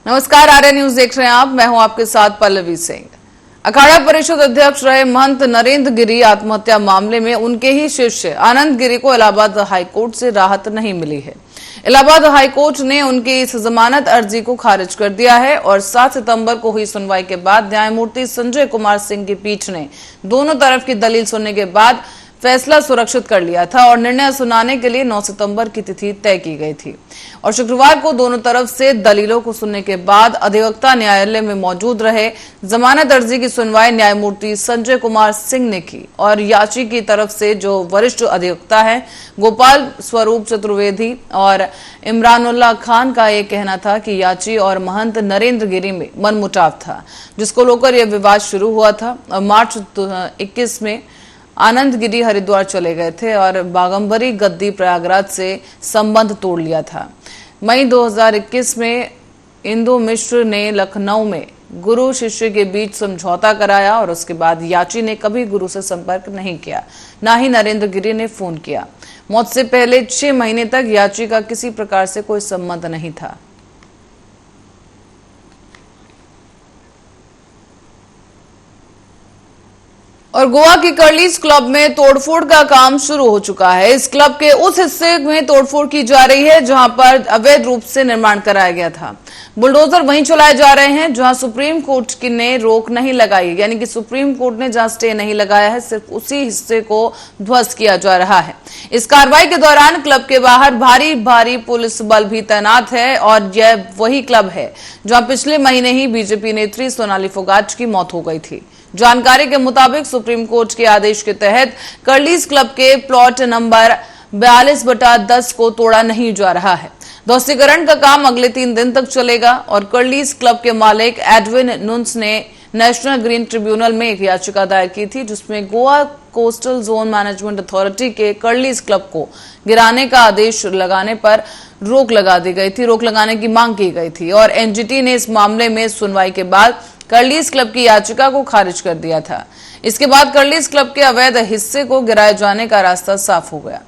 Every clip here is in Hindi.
नमस्कार, आर्य न्यूज देख रहे हैं आप। मैं हूं आपके साथ पल्लवी सिंह। अखाड़ा परिषद अध्यक्ष रहे महंत नरेंद्र गिरी आत्महत्या मामले में उनके ही शिष्य आनंद गिरी को इलाहाबाद हाईकोर्ट से राहत नहीं मिली है। इलाहाबाद हाईकोर्ट ने उनकी इस जमानत अर्जी को खारिज कर दिया है और 7 सितंबर को हुई सुनवाई के बाद न्यायमूर्ति संजय कुमार सिंह की पीठ ने दोनों तरफ की दलील सुनने के बाद फैसला सुरक्षित कर लिया था और निर्णय सुनाने के लिए 9 सितंबर की तिथि तय की गई थी। और शुक्रवार को दोनों तरफ से दलीलों को सुनने के बाद अधिवक्ता न्यायालय में मौजूद रहे। जमानत अर्जी की सुनवाई न्यायमूर्ति संजय कुमार सिंह ने की और याची की तरफ से जो वरिष्ठ अधिवक्ता है गोपाल स्वरूप चतुर्वेदी और इमरानुल्लाह खान का यह कहना था कि याची और महंत नरेंद्र गिरी में मनमुटाव था, जिसको लेकर यह विवाद शुरू हुआ था। मार्च 21 में आनंद गिरी हरिद्वार चले गए थे और बागंबरी गद्दी प्रयागराज से संबंध तोड़ लिया था। मई 2021 में इंदु मिश्र ने लखनऊ में गुरु शिष्य के बीच समझौता कराया और उसके बाद याची ने कभी गुरु से संपर्क नहीं किया, ना ही नरेंद्र गिरी ने फोन किया। मौत से पहले 6 महीने तक याची का किसी प्रकार से कोई संबंध नहीं था। और गोवा की कर्लीज क्लब में तोड़फोड़ का काम शुरू हो चुका है। इस क्लब के उस हिस्से में तोड़फोड़ की जा रही है जहां पर अवैध रूप से निर्माण कराया गया था। बुलडोजर वहीं चलाए जा रहे हैं जहां सुप्रीम कोर्ट की ने रोक नहीं लगाई, यानी कि सुप्रीम कोर्ट ने जहां स्टे नहीं लगाया है, सिर्फ उसी हिस्से को ध्वस्त किया जा रहा है। इस कार्रवाई के दौरान क्लब के बाहर भारी पुलिस बल भी तैनात है और यह वही क्लब है जहां पिछले महीने ही बीजेपी नेत्री सोनाली फोगाट की मौत हो गई थी। जानकारी के मुताबिक सुप्रीम कोर्ट के आदेश के तहत कर्लीज क्लब के प्लॉट नंबर 42/10 को तोड़ा नहीं जा रहा है। ध्वस्तीकरण का काम अगले 3 दिन तक चलेगा और कर्लीज क्लब के मालिक एडविन नुन्स ने नेशनल ग्रीन ट्रिब्यूनल में एक याचिका दायर की थी, जिसमें Goa coastal zone management authority के कर्लीज क्लब को गिराने का आदेश लगाने पर रोक लगा दी गई थी, रोक लगाने की मांग की गई थी और एनजीटी ने इस मामले में सुनवाई के बाद कर्लीज क्लब की याचिका को खारिज कर दिया था। इसके बाद कर्लीज क्लब के अवैध हिस्से को गिराए जाने का रास्ता साफ हो गया।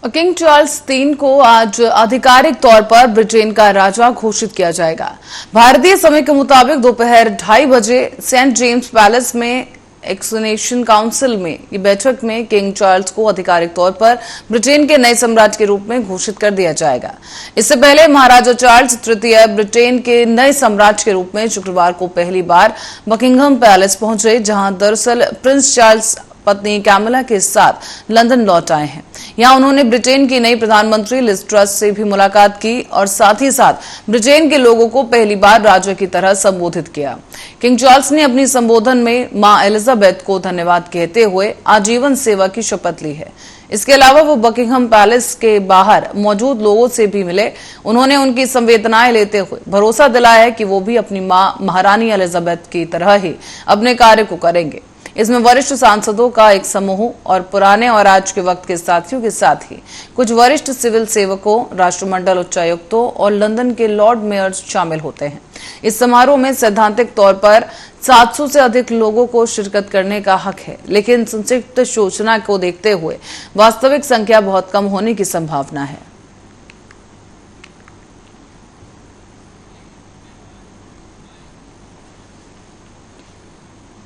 किंग चार्ल्स III को आज आधिकारिक तौर पर ब्रिटेन का राजा घोषित किया जाएगा। भारतीय समय के मुताबिक दोपहर 2:30 बजे सेंट जेम्स पैलेस में एक्सनेशन काउंसिल में ये बैठक में किंग चार्ल्स को आधिकारिक तौर पर ब्रिटेन के नए सम्राट के रूप में घोषित कर दिया जाएगा। इससे पहले महाराजा चार्ल्स III ब्रिटेन के नए सम्राट के रूप में शुक्रवार को पहली बार बकिंघम पैलेस पहुंचे, जहां दरअसल प्रिंस चार्ल्स पत्नी कैमिला के साथ लंदन लौट आए हैं। यहां उन्होंने ब्रिटेन की नई प्रधानमंत्री लिज ट्रस से भी मुलाकात की और साथ ही साथ ब्रिटेन के लोगों को पहली बार राजा की तरह संबोधित किया। किंग चार्ल्स ने अपनी संबोधन में मां एलिजाबेथ को धन्यवाद कहते हुए आजीवन सेवा की शपथ ली है। इसके अलावा वो बकिंघम पैलेस के बाहर मौजूद लोगों से भी मिले। उन्होंने उनकी संवेदनाएं लेते हुए भरोसा दिलाया है कि वो भी अपनी मां महारानी एलिजाबेथ की तरह ही अपने कार्य को करेंगे। इसमें वरिष्ठ सांसदों का एक समूह और पुराने और आज के वक्त के साथियों के साथ ही कुछ वरिष्ठ सिविल सेवकों, राष्ट्रमंडल उच्चायुक्तों और लंदन के लॉर्ड मेयर्स शामिल होते हैं। इस समारोह में सैद्धांतिक तौर पर 700 से अधिक लोगों को शिरकत करने का हक है, लेकिन संक्षिप्त सूचना को देखते हुए वास्तविक संख्या बहुत कम होने की संभावना है।